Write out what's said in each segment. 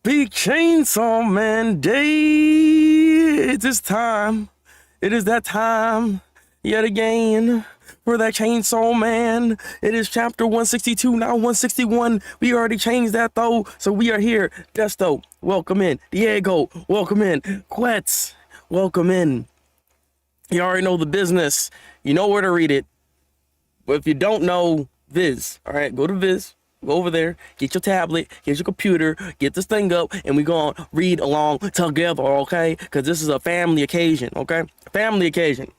Big Chainsaw Man Day. It is time. It is that time yet again for that Chainsaw Man. It is chapter 162, now 161. We already changed that though, so we are here. Desto, welcome in. Diego, welcome in. Quetz, welcome in. You already know the business. You know where to read it. But if you don't know, Viz, all right, go to Viz. Go over there, get your tablet, get your computer, get this thing up, and we gonna read along together, okay? Because this is a family occasion, okay? Family occasion.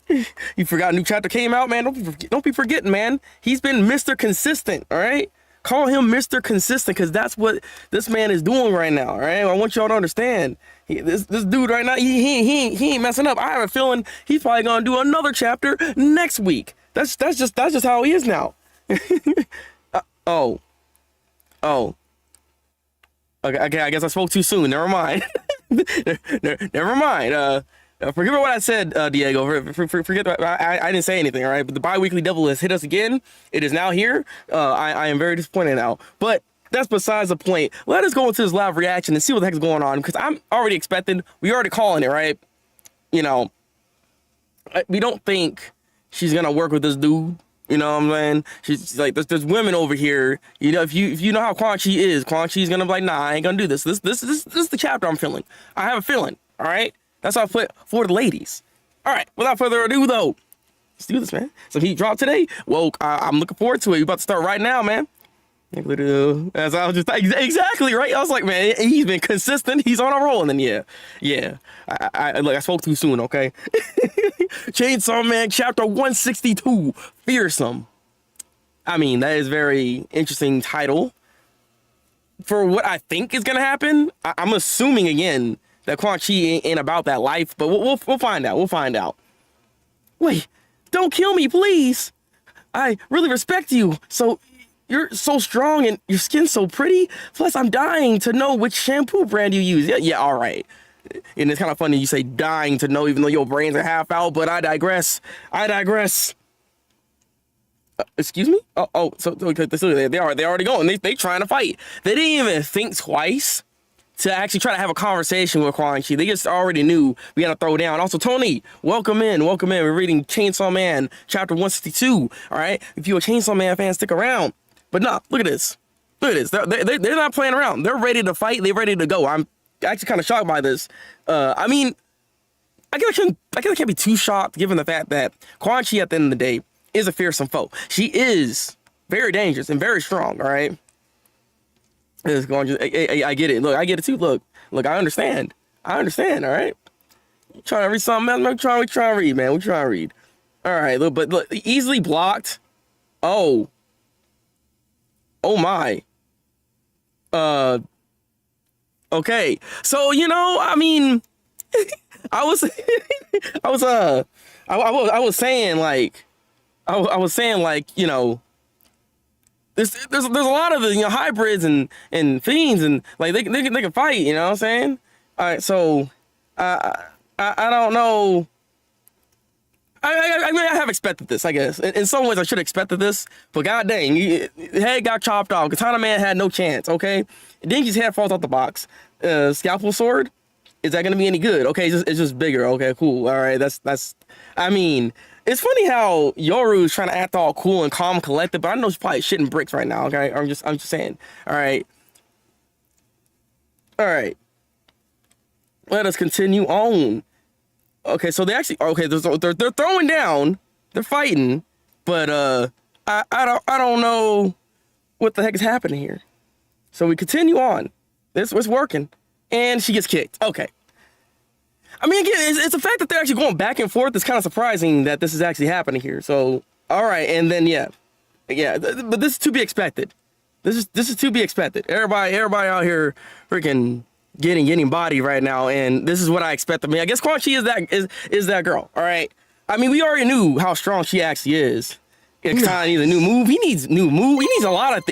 You forgot a new chapter came out, man. Don't be forgetting, man. He's been Mr. Consistent, all right? Call him Mr. Consistent, because that's what this man is doing right now, all right? I want y'all to understand. This dude right now, he ain't messing up. I have a feeling he's probably gonna do another chapter next week. That's just how he is now. Oh. Okay, I guess I spoke too soon. Never mind. Never mind. Forget what I said, Diego. Forget that. I didn't say anything, all right? But the bi-weekly devil has hit us again. It is now here. I am very disappointed now. But that's besides the point. Let us go into this live reaction and see what the heck is going on. Because I'm already expecting. We already calling it, right? You know, we don't think she's going to work with this dude. You know what I'm saying? She's like, there's women over here. You know, if you know how Quan Chi is gonna be like, nah, I ain't gonna do this. This is the chapter I'm feeling. I have a feeling. All right, that's how I put for the ladies. All right, without further ado, though, let's do this, man. So he dropped today. Well, I'm looking forward to it. You're about to start right now, man. As I was just exactly right. I was like, man, he's been consistent. He's on a roll, and then yeah. I spoke too soon. Okay. Chainsaw Man chapter 162, Fearsome. I mean, that is very interesting title for what I think is gonna happen. I'm assuming again that Quan Chi ain't about that life, but we'll find out. We'll find out. Wait, don't kill me, please. I really respect you. So. You're so strong and your skin's so pretty. Plus, I'm dying to know which shampoo brand you use. Yeah, all right. And it's kind of funny you say dying to know, even though your brains are half out. But I digress. Excuse me? So they already going. They trying to fight. They didn't even think twice to actually try to have a conversation with Quan Chi. They just already knew we gotta throw down. Also, Tony, welcome in. We're reading Chainsaw Man chapter 162. All right. If you're a Chainsaw Man fan, stick around. But no, look at this. They're not playing around. They're ready to fight. They're ready to go. I'm actually kind of shocked by this. I mean, I guess I can't be too shocked given the fact that Quan Chi at the end of the day is a fearsome foe. She is very dangerous and very strong. All right. I get it. Look, I get it too. Look, I understand. All right. You trying to read something else? We trying to read, man. We trying to read. All right. Look, easily blocked. Oh my. Okay. So, you know, I mean, I was saying like, you know, there's a lot of the, you know, hybrids and fiends and like they can fight, you know what I'm saying? All right, so I don't know. I mean, I have expected this, I guess. In some ways, I should have expected this, but god dang, head got chopped off. Katana Man had no chance, okay? Dinky's head falls out the box. Scalpel sword, is that gonna be any good? Okay, it's just bigger. Okay, cool. All right, that's. I mean, it's funny how Yoru's trying to act all cool and calm, collected, but I know she's probably shitting bricks right now. Okay, I'm just saying. All right. Let us continue on. Okay, so they're throwing down, they're fighting, but I don't know what the heck is happening here. So we continue on. It's working, and she gets kicked. Okay. I mean, again, it's the fact that they're actually going back and forth. It's kind of surprising that this is actually happening here. So all right, and then yeah, but this is to be expected. This is to be expected. Everybody out here freaking getting body right now, and this is what I expect of me. I guess Quan Chi is that girl. All right. I mean, we already knew how strong she actually is. It kind of needs a new move. He needs new move. He needs a lot of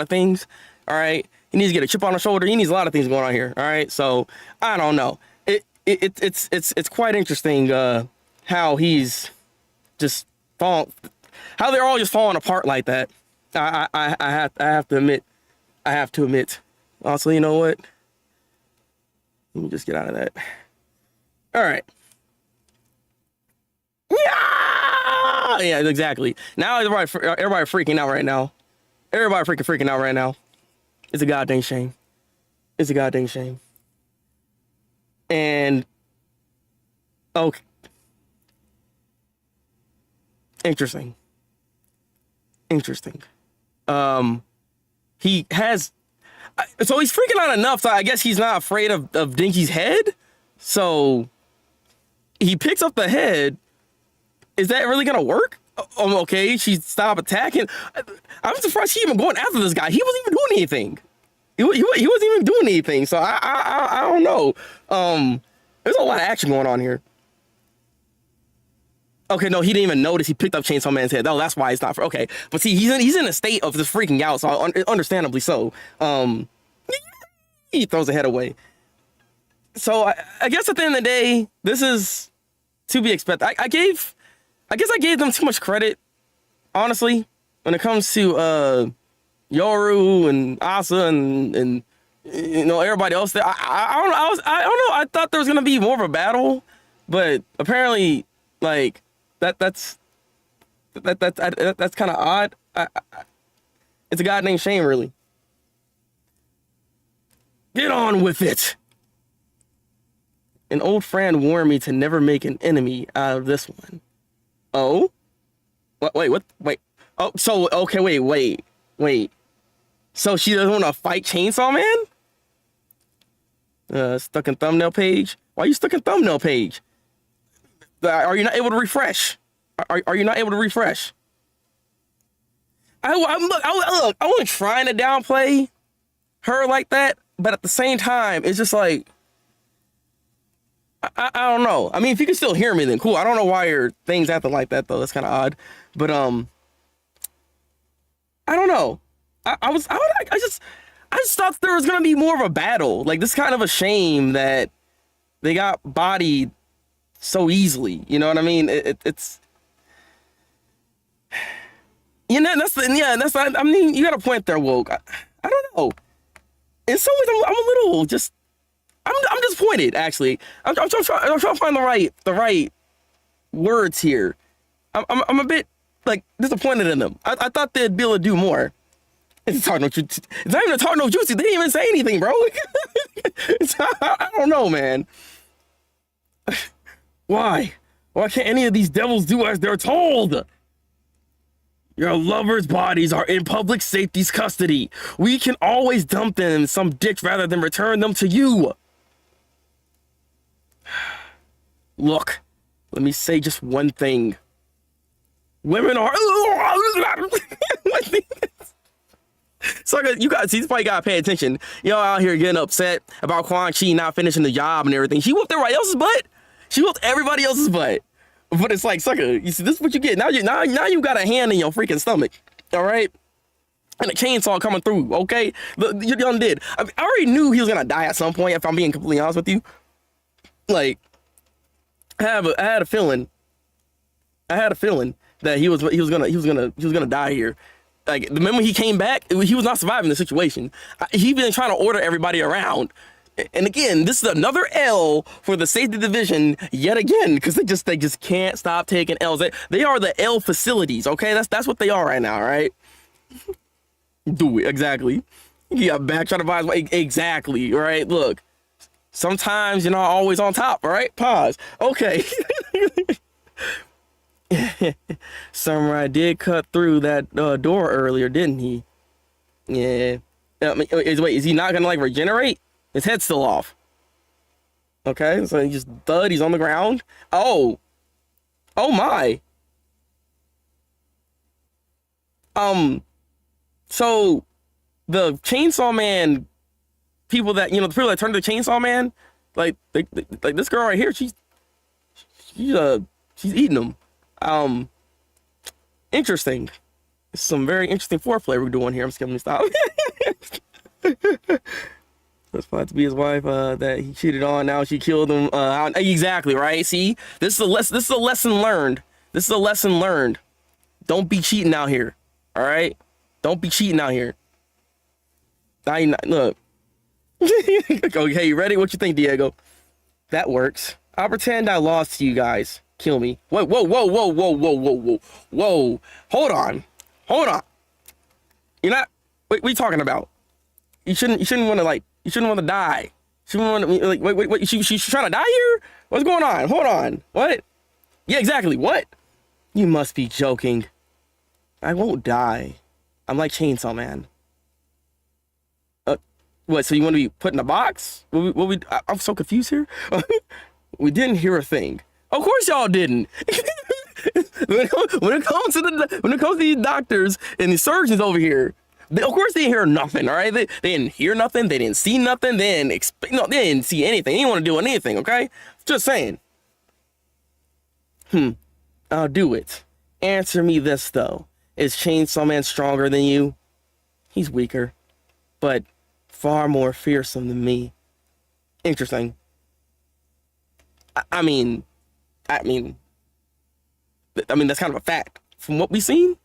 things. All right. He needs to get a chip on the shoulder. He needs a lot of things going on here. All right. So I don't know. It's quite interesting how he's just falling, how they're all just falling apart like that. I have to admit. Also, you know what? Let me just get out of that. All right. Yeah, yeah, exactly. Now everybody freaking out right now. Everybody freaking out right now. It's a goddamn shame. It's a goddamn shame. And okay, interesting. He has. So he's freaking out enough. So I guess he's not afraid of Dinky's head. So he picks up the head. Is that really gonna work? Okay, she stopped attacking. I'm surprised she even going after this guy. He wasn't even doing anything. He wasn't even doing anything. So I don't know. There's a lot of action going on here. Okay, no, he didn't even notice he picked up Chainsaw Man's head. Oh, that's why it's not. Okay, but see, he's in a state of just freaking out. So understandably so. He throws the head away. So I guess at the end of the day, this is to be expected. I guess I gave them too much credit, honestly, when it comes to Yoru and Asa and you know everybody else there. I don't know. I thought there was gonna be more of a battle, but apparently, like that's kind of odd. It's a goddamn shame, really. Get on with it. An old friend warned me to never make an enemy out of this one. Oh? Wait, what? Wait. Oh, so, okay, wait. So she doesn't want to fight Chainsaw Man? Stuck in thumbnail page? Why are you stuck in thumbnail page? Are you not able to refresh? Are you not able to refresh? I wasn't trying to downplay her like that, but at the same time, it's just like, I don't know. I mean, if you can still hear me, then cool. I don't know why your thing's acting like that though. That's kind of odd. But I don't know. I just thought there was gonna be more of a battle. Like, this is kind of a shame that they got bodied so easily. You know what I mean? It's you know that's I mean, you got a point there, Woke. I don't know. In some ways, I'm a little just. I'm disappointed, actually. I'm trying to find the right words here. I'm a bit like disappointed in them. I thought they'd be able to do more. It's not even a talk no juicy. They didn't even say anything, bro. I don't know, man. Why can't any of these devils do as they're told? Your lovers' bodies are in public safety's custody. We can always dump them in some ditch rather than return them to you. Look, let me say just one thing. Women are. So you guys, you probably gotta pay attention. Y'all out here getting upset about Quan Chi not finishing the job and everything. She whooped everybody else's butt. She whooped everybody else's butt. But it's like, sucker, you see, this is what you get. Now you got a hand in your freaking stomach. All right. And a chainsaw coming through. Okay, you done did. I already knew he was gonna die at some point. If I'm being completely honest with you, like. I had a feeling that he was gonna die here. Like, the moment he came back, he was not surviving the situation. He been trying to order everybody around, and again, this is another L for the safety division yet again, because they just can't stop taking L's. They are the L facilities. Okay, that's what they are right now. Right? Do it exactly. You got back trying to buy exactly. Right? Look. Sometimes you're not always on top, all right? Pause. Okay. Samurai did cut through that door earlier, didn't he? Yeah. I mean, is he not gonna like regenerate? His head's still off. Okay, so he just thud. He's on the ground. Oh my. So the Chainsaw Man. People that, you know, the people that turned to Chainsaw Man, like this girl right here, she's eating them. Interesting. Some very interesting foreplay we're doing here. I'm skipping stop. That's thought to be his wife that he cheated on. Now she killed him. Exactly, right? See, this is a lesson learned. This is a lesson learned. Don't be cheating out here. All right? Don't be cheating out here. Look. Okay, you ready? What you think, Diego? That works. I'll pretend I lost to you guys. Kill me. Whoa, whoa, whoa, whoa, whoa, whoa, whoa, whoa, whoa. Hold on. Hold on. You're not. What are you talking about? You shouldn't want to like. You shouldn't want to die. She want to like. Wait. She's trying to die here. What's going on? Hold on. What? Yeah, exactly. What? You must be joking. I won't die. I'm like Chainsaw Man. What? So you want to be put in a box? I'm so confused here. We didn't hear a thing. Of course y'all didn't. when it comes to these doctors and the surgeons over here, of course they didn't hear nothing. All right, they didn't hear nothing. They didn't see nothing. They didn't see anything. They didn't want to do anything. Okay, just saying. I'll do it. Answer me this though: is Chainsaw Man stronger than you? He's weaker, but far more fearsome than me. Interesting. I mean, that's kind of a fact. From what we've seen,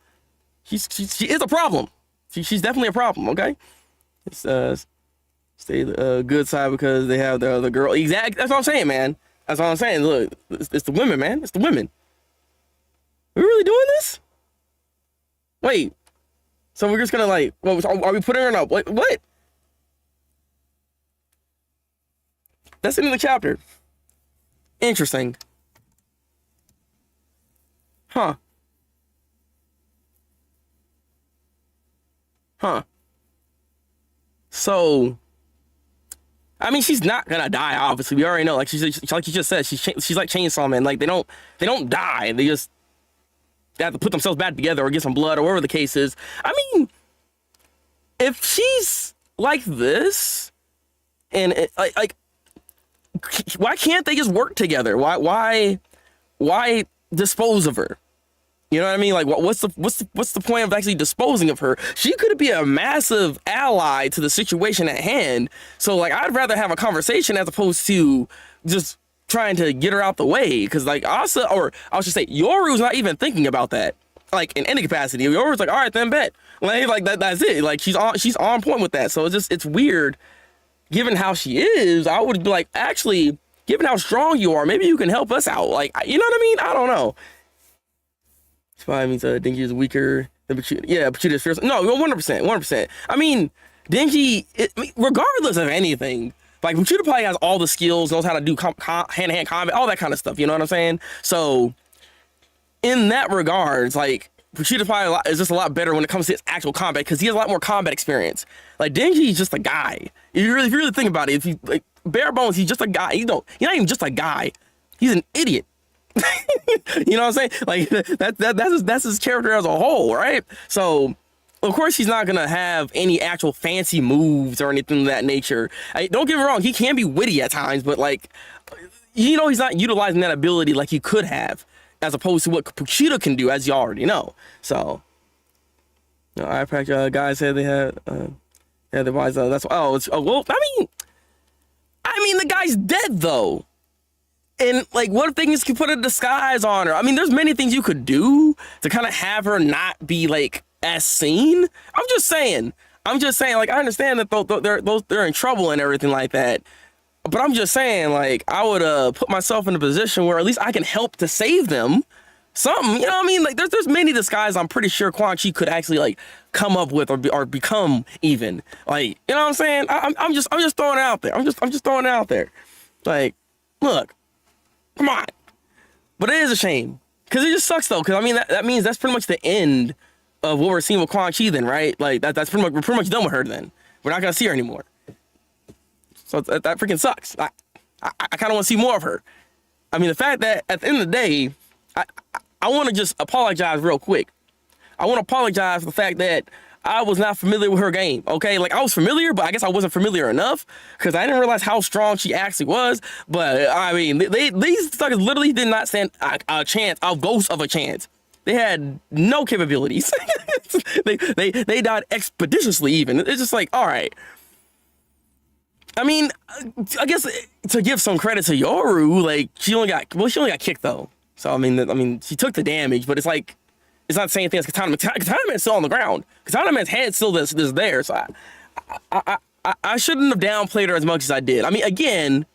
she is a problem. She's definitely a problem. Okay, it's stay the good side because they have the girl. Exactly. That's what I'm saying, man. That's what I'm saying. Look, it's the women, man. It's the women. Are we really doing this? Wait. So we're just gonna like? Well, are we putting her up? What? That's the end of the chapter. Interesting. Huh. So, I mean, she's not gonna die. Obviously, we already know. Like like you just said, she's like Chainsaw Man. Like they don't die. They just have to put themselves back together or get some blood or whatever the case is. I mean, if she's like this, and why can't they just work together? Why dispose of her? You know what I mean? Like, what's the point of actually disposing of her? She could be a massive ally to the situation at hand. So, like, I'd rather have a conversation as opposed to just trying to get her out the way. Because, like, Asa, or I should say, Yoru's not even thinking about that. Like, in any capacity. Yoru's like, all right, then bet. Like that's it. Like, she's on point with that. So it's weird. Given how she is, I would be like, actually, given how strong you are, maybe you can help us out. Like, you know what I mean? I don't know. Spy means Denji is weaker than Pachita. Yeah, Pachita is fierce. No, 100%. I mean, Denji, regardless of anything, like Pachita probably has all the skills, knows how to do hand-to-hand combat, all that kind of stuff. You know what I'm saying? So, in that regards, like, Pachita probably is just a lot better when it comes to his actual combat because he has a lot more combat experience. Like, Denji is just a guy. If you really think about it, if you like bare bones, he's just a guy. He's not even just a guy. He's an idiot. You know what I'm saying? Like that's his character as a whole, right? So of course he's not gonna have any actual fancy moves or anything of that nature. Don't get me wrong, he can be witty at times, but like he's not utilizing that ability like he could have, as opposed to what Pachita can do, as you already know. So I practice guys said they had the wise that's well I mean the guy's dead though. And, like, what if they just could put a disguise on her? I mean, there's many things you could do to kind of have her not be, like, as seen. I'm just saying, like, I understand that they're in trouble and everything like that. But I'm just saying, like, I would put myself in a position where at least I can help to save them. Something, you know what I mean? Like, there's many disguises I'm pretty sure Quan Chi could actually, like, come up with or become even. Like, you know what I'm saying? I'm just throwing it out there. I'm just throwing it out there. Like, look. Come on. But it is a shame. Because it just sucks, though. Because, I mean, that means that's pretty much the end of what we're seeing with Quan Chi then, right? Like, that's pretty much, we're pretty much done with her then. We're not going to see her anymore. So that freaking sucks. I kind of want to see more of her. I mean, the fact that at the end of the day, I want to just apologize real quick. I want to apologize for the fact that I was not familiar with her game, okay? Like, I was familiar, but I guess I wasn't familiar enough because I didn't realize how strong she actually was. But, I mean, these suckers literally did not stand a chance, a ghost of a chance. They had no capabilities. they died expeditiously even. It's just like, all right. I mean, I guess to give some credit to Yoru, like, she only got kicked, though. So, I mean, she took the damage, but it's like, it's not the same thing as Katana. Katana Man's still on the ground. Katana Man's head still is there. So I shouldn't have downplayed her as much as I did. I mean, again,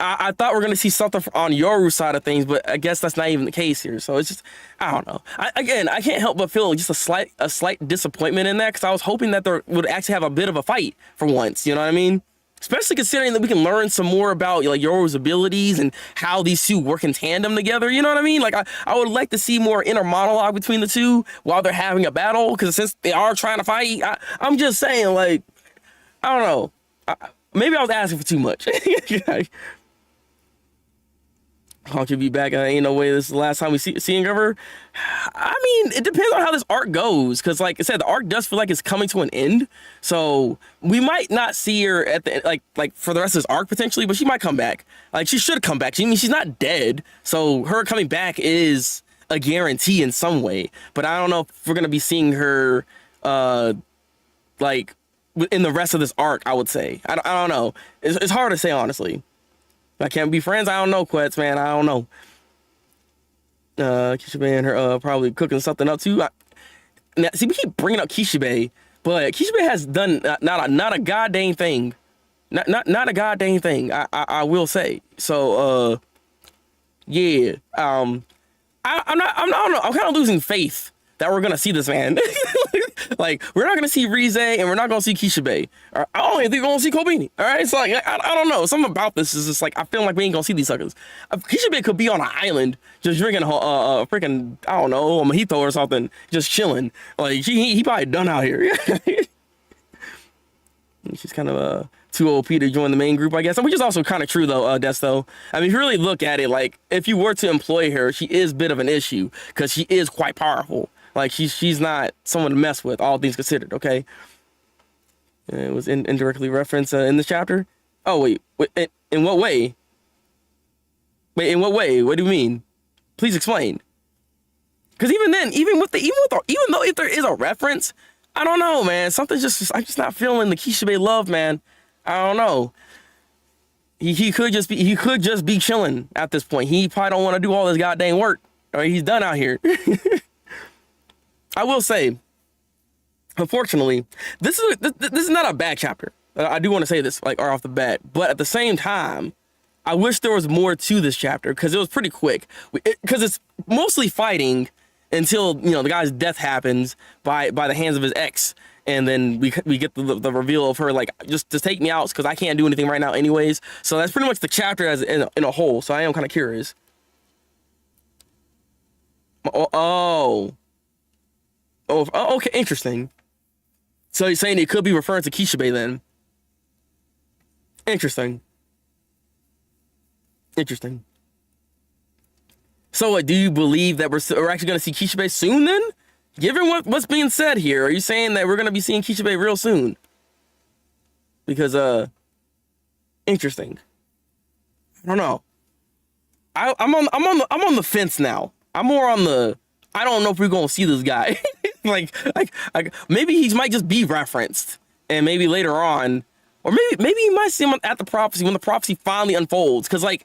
I thought we are gonna see something on Yoru's side of things, but I guess that's not even the case here. So it's just, I don't know. I can't help but feel just a slight disappointment in that, because I was hoping that there would actually have a bit of a fight for once. You know what I mean? Especially considering that we can learn some more about like Yoru's abilities and how these two work in tandem together. You know what I mean? Like I would like to see more inner monologue between the two while they're having a battle, because since they are trying to fight, I'm just saying, like, I don't know. Maybe I was asking for too much. Hawk could be back. Ain't no way this is the last time we seeing of her. I mean, it depends on how this arc goes, because like I said, the arc does feel like it's coming to an end. So we might not see her at the like for the rest of this arc potentially, but she might come back. Like, she should come back. I mean, she's not dead, so her coming back is a guarantee in some way. But I don't know if we're gonna be seeing her like in the rest of this arc. I would say I don't know. It's hard to say, honestly. I can't be friends. I don't know, Quets, man. I don't know. Kishibe and her probably cooking something up too. See, we keep bringing up Kishibe, but Kishibe has done not a goddamn thing. Not a goddamn thing. I will say. So yeah. I don't know. I'm kind of losing faith that we're gonna see this man. Like, we're not gonna see Rize and we're not gonna see Kishibe. I don't even think we're gonna see Kobeni. All right, so like, I don't know. Something about this is just like, I feel like we ain't gonna see these suckers. Kishibe could be on an island just drinking freaking, I don't know, a mojito or something, just chilling. Like, he probably done out here. She's kind of too OP to join the main group, I guess. Which is also kind of true, though, Desto. I mean, if you really look at it, like, if you were to employ her, she is a bit of an issue, because she is quite powerful. Like, she's not someone to mess with, all things considered, okay? It was indirectly referenced in this chapter. Oh, wait, in what way? Wait, in what way? What do you mean? Please explain. Because even then, even though if there is a reference, I don't know, man. Something's I'm just not feeling the Kishibe love, man. I don't know. He could just be chilling at this point. He probably don't want to do all this goddamn work. Or he's done out here. I will say, unfortunately, this is not a bad chapter. I do want to say this, like, right off the bat. But at the same time, I wish there was more to this chapter, because it was pretty quick. Because it's mostly fighting until, you know, the guy's death happens by the hands of his ex. And then we get the reveal of her, like, just take me out, because I can't do anything right now anyways. So that's pretty much the chapter as in a whole. So I am kind of curious. Oh, okay, interesting. So you're saying it could be referring to Kishibe then? Interesting. So do you believe that we're actually going to see Kishibe soon then? Given what's being said here, are you saying that we're going to be seeing Kishibe real soon? Because, interesting. I don't know. I'm on the fence now. I'm more on the, I don't know if we're going to see this guy. like maybe he might just be referenced, and maybe later on, or maybe you might see him at the prophecy when the prophecy finally unfolds. Because, like,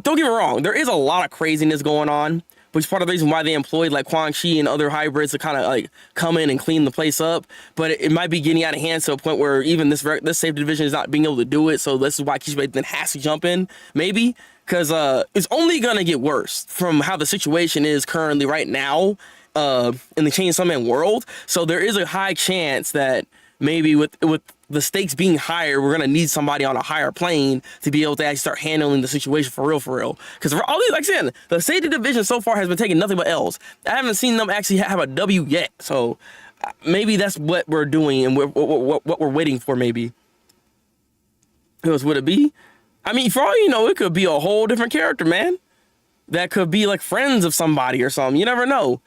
don't get me wrong, there is a lot of craziness going on, which is part of the reason why they employed like Quan Chi and other hybrids to kind of like come in and clean the place up. But it might be getting out of hand to a point where even this safety division is not being able to do it. So this is why Kishibe then has to jump in, maybe, because it's only gonna get worse from how the situation is currently right now in the Chainsaw Man world. So there is a high chance that maybe with the stakes being higher, we're gonna need somebody on a higher plane to be able to actually start handling the situation for real. Because for all these, like I said, the safety division so far has been taking nothing but L's. I haven't seen them actually have a W yet. So maybe that's what we're doing and what we're waiting for. Maybe. Because would it be? I mean, for all you know, it could be a whole different character, man. That could be like friends of somebody or something. You never know.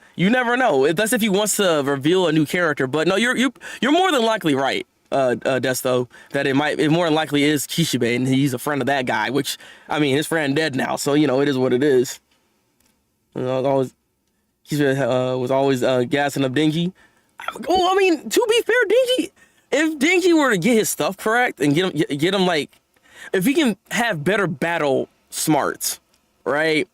That's if he wants to reveal a new character. But no, you're more than likely right, Desto, that it more than likely is Kishibe, and he's a friend of that guy. Which, I mean, his friend dead now, so you know it is what it is. Kishibe was always gassing up Denji. Well, I mean, to be fair, if Denji were to get his stuff correct and get him like, if he can have better battle smarts, right?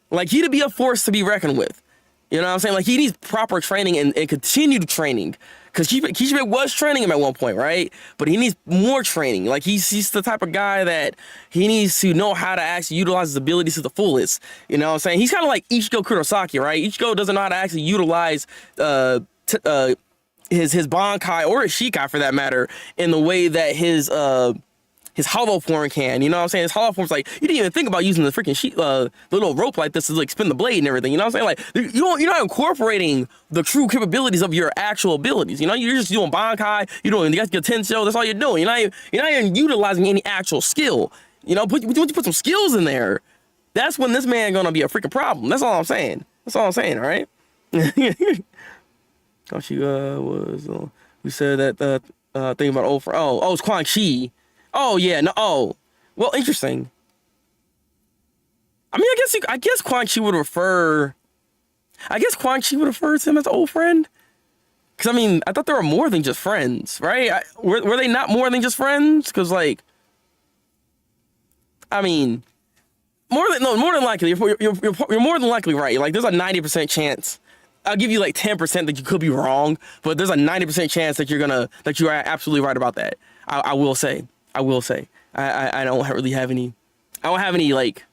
Like, he'd be a force to be reckoned with. You know what I'm saying? Like, he needs proper training and continued training. because Kishibe was training him at one point, right? But he needs more training. Like he's the type of guy that he needs to know how to actually utilize his abilities to the fullest. You know what I'm saying? He's kind of like Ichigo Kurosaki, right? Ichigo doesn't know how to actually utilize his Bankai or his Shikai for that matter in the way that his hollow form can, you know what I'm saying? His hollow form's like, you didn't even think about using the freaking the little rope like this to like spin the blade and everything, you know what I'm saying? Like, you're not incorporating the true capabilities of your actual abilities, you know? You're just doing Bankai, you're doing the Tensho, that's all you're doing. You're not even utilizing any actual skill, you know? Once you put some skills in there, that's when this man gonna be a freaking problem. That's all I'm saying. That's all I'm saying, all right? Oh, she was, we said that thing about old friend. Oh, it's Quan Chi. Oh yeah, no. Oh, well, interesting. I mean, I guess Quan Chi would refer. I guess Quan Chi would refer to him as an old friend. Cause I mean, I thought they were more than just friends, right? Were they not more than just friends? Cause like, I mean, more than likely, you're more than likely right. Like, there's a 90% chance. I'll give you like 10% that you could be wrong, but there's a 90% chance that you are absolutely right about that. I will say. I don't really have any. I don't have any like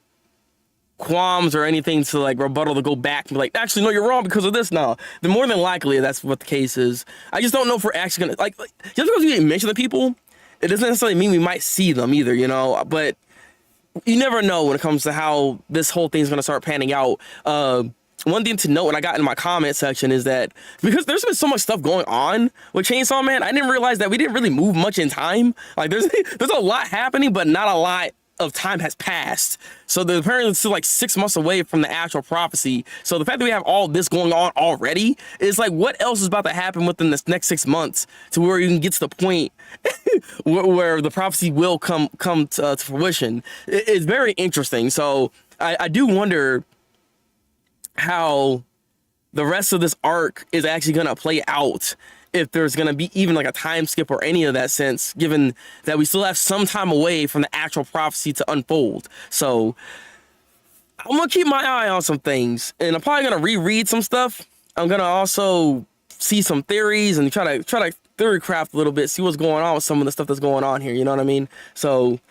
qualms or anything to like rebuttal to go back and be like, actually, no, you're wrong because of this. No, then more than likely that's what the case is. I just don't know if we're actually gonna like just because we didn't mention the people, it doesn't necessarily mean we might see them either, you know. But you never know when it comes to how this whole thing's gonna start panning out. One thing to note when I got in my comment section is that because there's been so much stuff going on with Chainsaw Man, I didn't realize that we didn't really move much in time. Like there's a lot happening, but not a lot of time has passed. So apparently it's still like 6 months away from the actual prophecy. So the fact that we have all this going on already is like, what else is about to happen within this next 6 months to where you can get to the point where the prophecy will come to fruition? It's very interesting. So I do wonder how the rest of this arc is actually going to play out, if there's going to be even like a time skip or any of that sense, given that we still have some time away from the actual prophecy to unfold. So I'm going to keep my eye on some things, and I'm probably going to reread some stuff. I'm going to also see some theories and try to theory craft a little bit, see what's going on with some of the stuff that's going on here. You know what I mean? So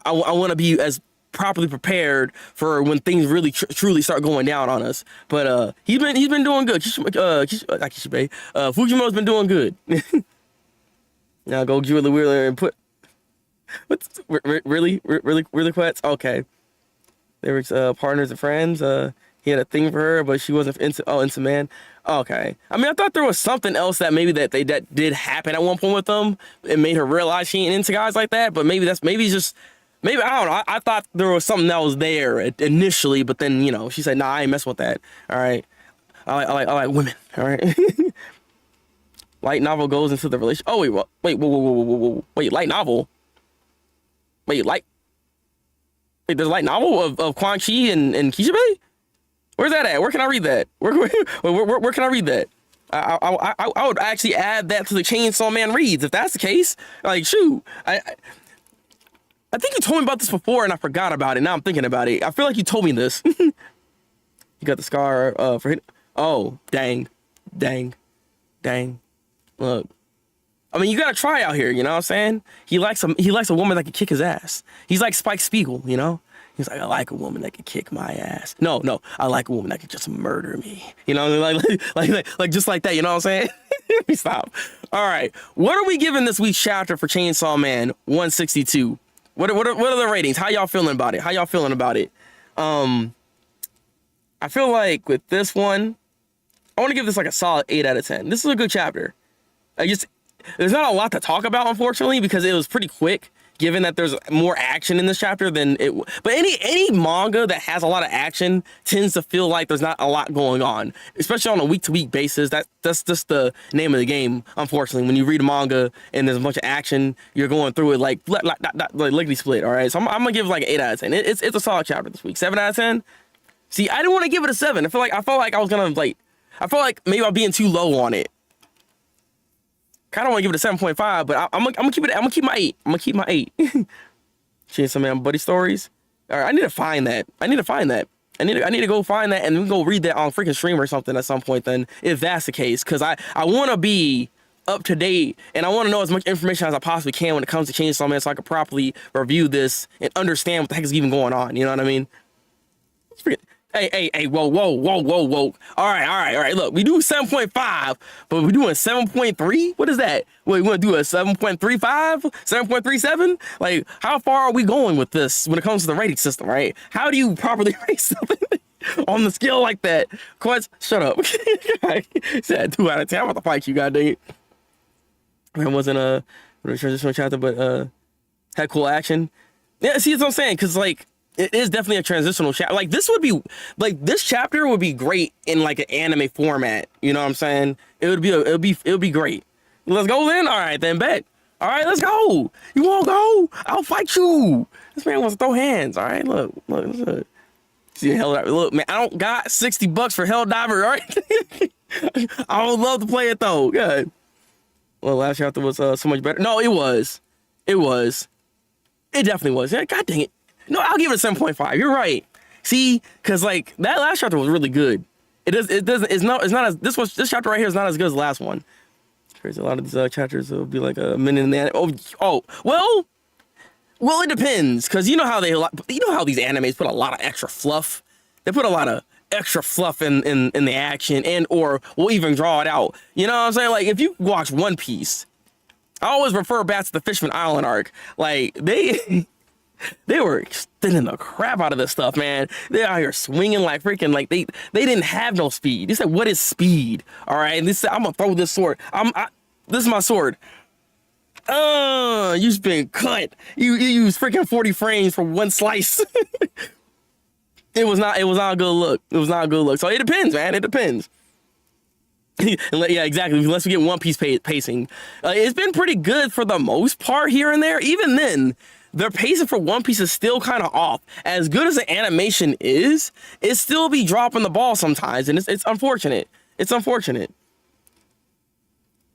I want to be as properly prepared for when things really truly start going down on us. But he's been doing good. Fujimoto's been doing good. Now go Julie Wheeler and put really quits. Okay, they were partners and friends. He had a thing for her, but she wasn't into man. Okay. I mean, I thought there was something else that did happen at one point with them. It made her realize she ain't into guys like that. But maybe I don't know. I thought there was something that was there initially, but then, you know, she said, nah, I ain't messing with that. All right. I like women. All right. Light novel goes into the relationship. Oh, whoa. Wait, light novel? Wait, there's a light novel of Quan Chi and Kishibe? Where's that at? Where can I read that? Where can I read that? I would actually add that to the Chainsaw Man reads if that's the case. Like, shoot. I think you told me about this before and I forgot about it. Now I'm thinking about it. I feel like you told me this. You got the scar for hit. Oh, dang. Look. I mean, you gotta try out here, you know what I'm saying? He likes a woman that can kick his ass. He's like Spike Spiegel, you know? He's like, I like a woman that can kick my ass. No, I like a woman that can just murder me. You know, like just like that, you know what I'm saying? Let me stop. All right. What are we giving this week's chapter for Chainsaw Man 162? What are the ratings? How y'all feeling about it? I feel like with this one, I want to give this like a solid 8 out of 10. This is a good chapter. There's not a lot to talk about, unfortunately, because it was pretty quick, given that there's more action in this chapter than it. But any manga that has a lot of action tends to feel like there's not a lot going on, especially on a week-to-week basis. That's just the name of the game, unfortunately. When you read a manga and there's a bunch of action, you're going through it like lickety split. All right, so I'm gonna give it like an 8 out of 10. It's a solid chapter this week. 7 out of 10. See, I didn't want to give it a 7. I felt like I was gonna I felt like maybe I'm being too low on it. Kind of want to give it a 7.5, but I'm gonna keep it. I'm gonna keep my 8. I'm gonna keep my 8. Chainsaw Man buddy stories. All right, I need to find that. I need to go find that and then go read that on freaking stream or something at some point. Then, if that's the case, because I want to be up to date, and I want to know as much information as I possibly can when it comes to Chainsaw Man, so I can properly review this and understand what the heck is even going on. You know what I mean? Hey, whoa. All right. Look, we do 7.5, but we're doing 7.3? What is that? Wait, we want to do a 7.35? 7.37? Like, how far are we going with this when it comes to the rating system, right? How do you properly rate something on the scale like that? Quest, shut up. Said 2 out of 10. I'm about to fight you, god dang it. It wasn't a transitional chapter, but had cool action. Yeah, see, that's what I'm saying, because, like, it is definitely a transitional chapter. Like, this would be, like, this chapter would be great in, like, an anime format. You know what I'm saying? It would be great. Let's go then? All right, then, bet. All right, let's go. You won't go? I'll fight you. This man wants to throw hands. All right, look. See, Helldiver. Look, man, I don't got $60 for Helldiver, all right? I would love to play it, though. Good. Well, last chapter was so much better. No, it was. It definitely was. Yeah, god dang it. No, I'll give it a 7.5. You're right. See, because like that last chapter was really good. It's not as this chapter right here is not as good as the last one. It's crazy. A lot of these chapters will be like a minute in the well, it depends, because you know how these animes put a lot of extra fluff. They put a lot of extra fluff in the action, and or will even draw it out. You know what I'm saying? Like, if you watch One Piece, I always refer back to the Fishman Island arc. Like, they were extending the crap out of this stuff, man. They're out here swinging like freaking, like they didn't have no speed. They said, what is speed? All right, and they said, I'm gonna throw this sword. This is my sword. You've been cut. You used freaking 40 frames for one slice. It was not a good look. It was not a good look. So it depends, man. It depends. Yeah, exactly. Unless we get One Piece pacing. It's been pretty good for the most part here and there. Even then, their pacing for One Piece is still kind of off. As good as the animation is, it still be dropping the ball sometimes, and it's unfortunate. It's unfortunate.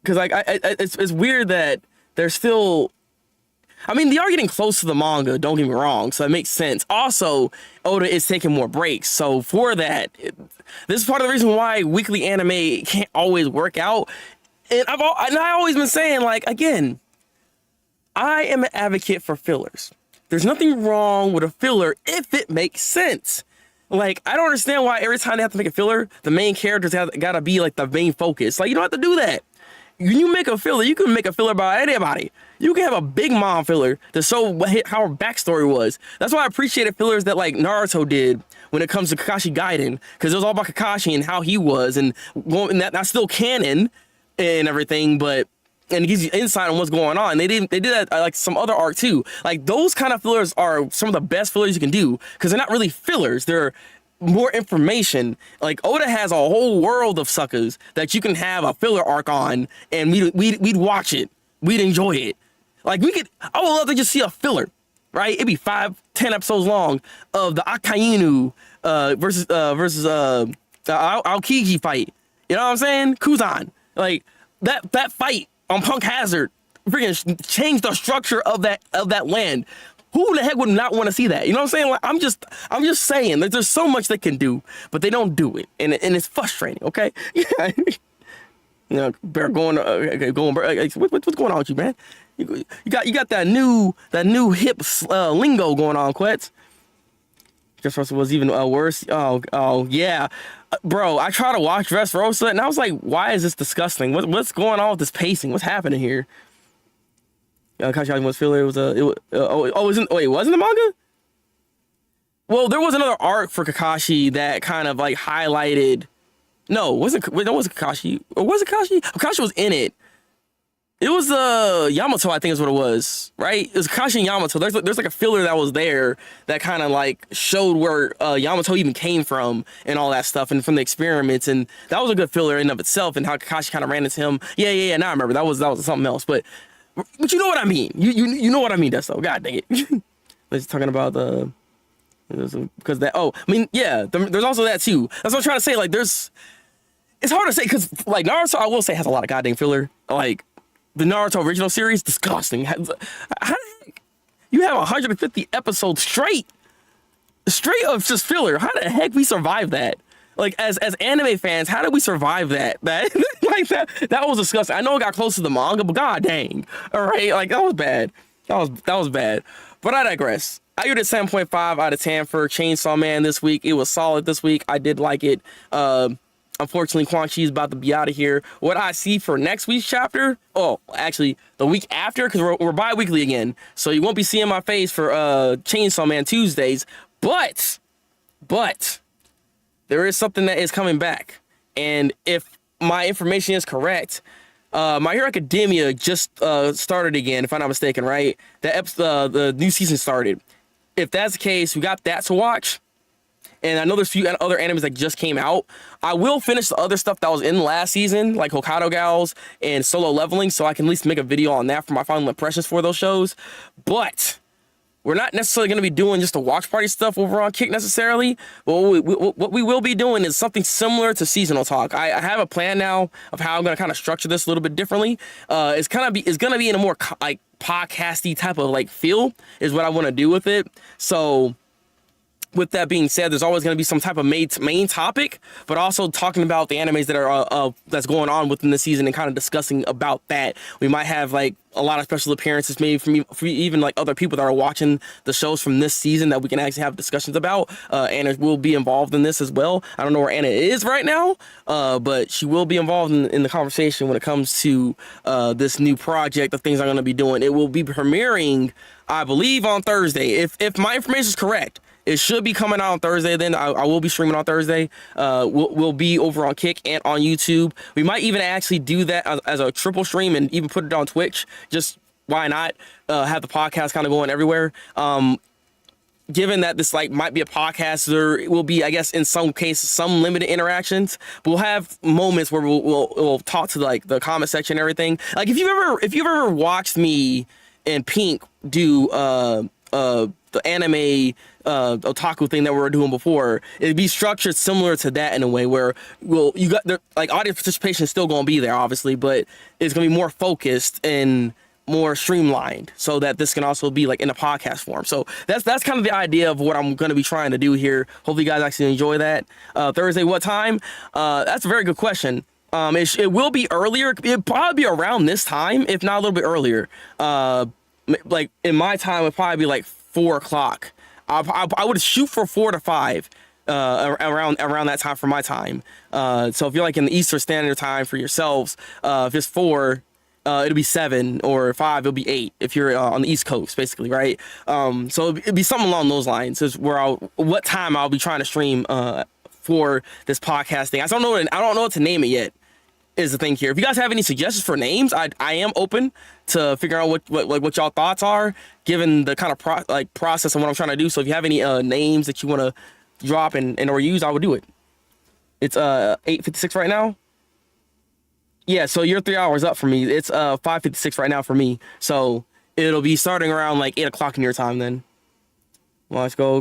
Because like it's weird that they're still. I mean, they are getting close to the manga, don't get me wrong, so it makes sense. Also, Oda is taking more breaks, so for that, this is part of the reason why weekly anime can't always work out. And I've always been saying, like, again, I am an advocate for fillers. There's nothing wrong with a filler if it makes sense. Like, I don't understand why every time they have to make a filler, the main characters gotta be, like, the main focus. Like, you don't have to do that. When you make a filler, you can make a filler about anybody. You can have a big mom filler to show how her backstory was. That's why I appreciated fillers that like Naruto did when it comes to Kakashi Gaiden, because it was all about Kakashi and how he was, and that's still canon and everything, but and it gives you insight on what's going on. They did that like some other art too. Like those kind of fillers are some of the best fillers you can do, because they're not really fillers. They're more information. Like Oda has a whole world of suckers that you can have a filler arc on, and we'd watch it. We'd enjoy it. Like I would love to just see a filler, right? It'd be 5-10 episodes long of the Akainu versus Aokiji fight. You know what I'm saying? Kuzan. Like that fight on Punk Hazard freaking changed the structure of that land. Who the heck would not want to see that? You know what I'm saying? Like, I'm just saying that there's so much they can do, but they don't do it, and it's frustrating. Okay, you know, bear going. What's going on with you, man? You got that new hip lingo going on, Quetz. Dressrosa was even worse. Oh yeah, bro. I tried to watch Dressrosa, and I was like, why is this disgusting? What's going on with this pacing? What's happening here? Kakashi was filler. Wasn't the manga? Well, there was another arc for Kakashi that kind of like highlighted. No, wasn't Kakashi? Or was it Kakashi? Kakashi was in it. It was Yamato, I think is what it was, right? It was Kakashi and Yamato. There's like a filler that was there that kind of like showed where Yamato even came from and all that stuff, and from the experiments, and that was a good filler in and of itself, and how Kakashi kind of ran into him. Yeah. Now I remember that was something else, but you know what I mean. You know what I mean, Desto. God dang it. Let's talking about the because that. Oh, I mean, yeah. There's also that too. That's what I'm trying to say. Like, it's hard to say because like Naruto, I will say, has a lot of goddamn filler. Like the Naruto original series, disgusting. How the heck you have 150 episodes straight of just filler? How the heck we survive that? Like as anime fans, how did we survive that? Like like that was disgusting. I know it got close to the manga, but god dang. All right, like that was bad. That was bad. But I digress. I give it a 7.5 out of 10 for Chainsaw Man this week. It was solid this week. I did like it. Unfortunately, Quan Chi is about to be out of here. What I see for next week's chapter, actually, the week after, because we're bi-weekly again. So you won't be seeing my face for Chainsaw Man Tuesdays. But, there is something that is coming back. And if my information is correct, My Hero Academia just started again, if I'm not mistaken, right? The new season started. If that's the case, we got that to watch. And I know there's a few other animes that just came out. I will finish the other stuff that was in last season, like Hokkaido Gals and Solo Leveling, so I can at least make a video on that for my final impressions for those shows. But we're not necessarily going to be doing just the watch party stuff over on Kick necessarily. But what we will be doing is something similar to seasonal talk. I have a plan now of how I'm going to kind of structure this a little bit differently. It's going to be in a more like podcasty type of like feel is what I want to do with it. So with that being said, there's always going to be some type of main topic, but also talking about the animes that are that's going on within the season and kind of discussing about that. We might have like a lot of special appearances, maybe from even like other people that are watching the shows from this season that we can actually have discussions about. Anna will be involved in this as well. I don't know where Anna is right now, but she will be involved in the conversation when it comes to this new project of things I'm going to be doing. It will be premiering, I believe, on Thursday. If my information is correct. It should be coming out on Thursday. Then I will be streaming on Thursday. We'll be over on Kick and on YouTube. We might even actually do that as a triple stream and even put it on Twitch. Just why not have the podcast kind of going everywhere? Given that this like might be a podcast, there will be, I guess, in some cases, some limited interactions. We'll have moments where we'll talk to like the comment section and everything. Like if you've ever watched me and Pink do the anime otaku thing that we were doing before, it'd be structured similar to that in a way where you got the like audience participation is still going to be there obviously, but it's going to be more focused and more streamlined so that this can also be like in a podcast form. So that's kind of the idea of what I'm going to be trying to do here. Hopefully you guys actually enjoy that. Thursday, what time? That's a very good question. It will be earlier. It'll probably be around this time, if not a little bit earlier. Like in my time, it'd probably be like 4 o'clock. I would shoot for 4 to 5 around that time for my time. So if you're like in the Eastern Standard Time for yourselves, if it's 4, it'll be 7, or 5, it'll be 8 if you're on the East Coast, basically, right? So it'd be something along those lines is where what time I'll be trying to stream for this podcast thing. I don't know what to name it yet. Is the thing here. If you guys have any suggestions for names, I am open to figure out what y'all thoughts are, given the kind of process of what I'm trying to do. So if you have any names that you want to drop and or use, I would do it. It's 8:56 right now. Yeah, so you're 3 hours up for me. It's 5:56 right now for me. So it'll be starting around like 8 o'clock in your time then. Well, let's go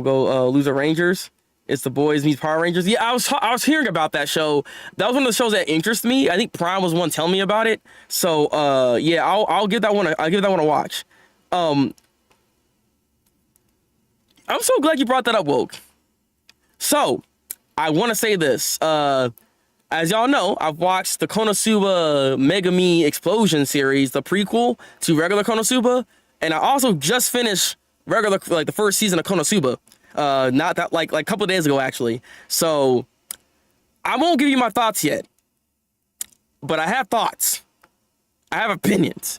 Loser Rangers. It's the Boys Meets Power Rangers. Yeah, I was hearing about that show. That was one of the shows that interested me. I think Prime was one telling me about it. So yeah, I'll give that one a watch. I'm so glad you brought that up, Woke. So I want to say this. As y'all know, I've watched the Konosuba Megami Explosion series, the prequel to regular Konosuba, and I also just finished regular like the first season of Konosuba. Not that like a couple of days ago actually. So I won't give you my thoughts yet, but I have thoughts. I have opinions,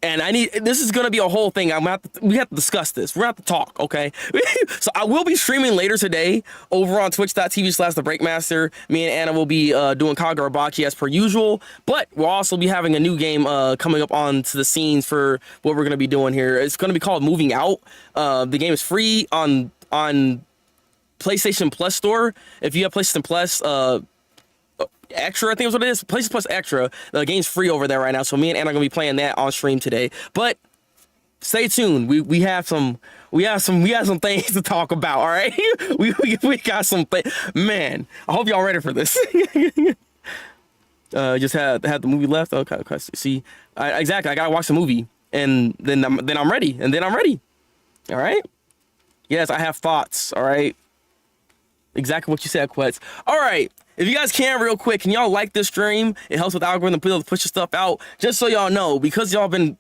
and this is gonna be a whole thing. We have to discuss this. We're gonna have to talk, okay? So I will be streaming later today over on twitch.tv/Thabreakmaster. Me and Anna will be doing Kagurabachi as per usual, but we'll also be having a new game coming up onto the scenes for what we're gonna be doing here. It's gonna be called Moving Out. The game is free on PlayStation Plus store. If you have PlayStation Plus Extra, I think is what it is. PlayStation Plus Extra. The game's free over there right now. So me and Anna are gonna be playing that on stream today. But stay tuned. We have some things to talk about. All right, we got some man. I hope y'all ready for this. Just had the movie left. Okay. See, exactly. I gotta watch the movie, and then I'm ready. All right. Yes, I have thoughts, all right? Exactly what you said, Quetz. All right, If you guys can, real quick, can y'all like this stream? It helps with the algorithm, be able to push your stuff out. Just so y'all know, because y'all been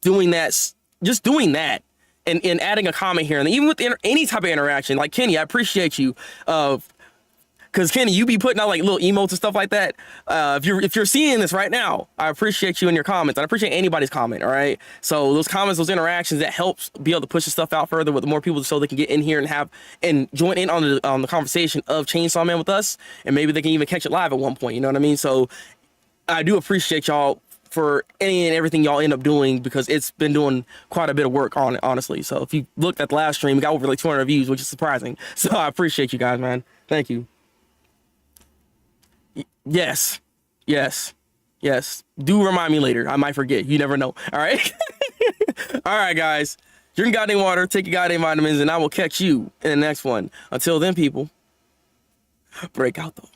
doing that, just doing that, and adding a comment here, and even with any type of interaction, like Kenny, I appreciate you. Because Kenny, you be putting out like little emotes and stuff like that. If you're seeing this right now, I appreciate you in your comments. I appreciate anybody's comment. All right. So those comments, those interactions, that helps be able to push the stuff out further with more people, so they can get in here and join in on the conversation of Chainsaw Man with us, and maybe they can even catch it live at one point. You know what I mean? So I do appreciate y'all for any and everything y'all end up doing, because it's been doing quite a bit of work on it, honestly. So if you looked at the last stream, we got over like 200 views, which is surprising. So I appreciate you guys, man. Thank you. Yes. Do remind me later. I might forget. You never know. All right. All right, guys. Drink goddamn water, take your goddamn vitamins, and I will catch you in the next one. Until then, people, break out though.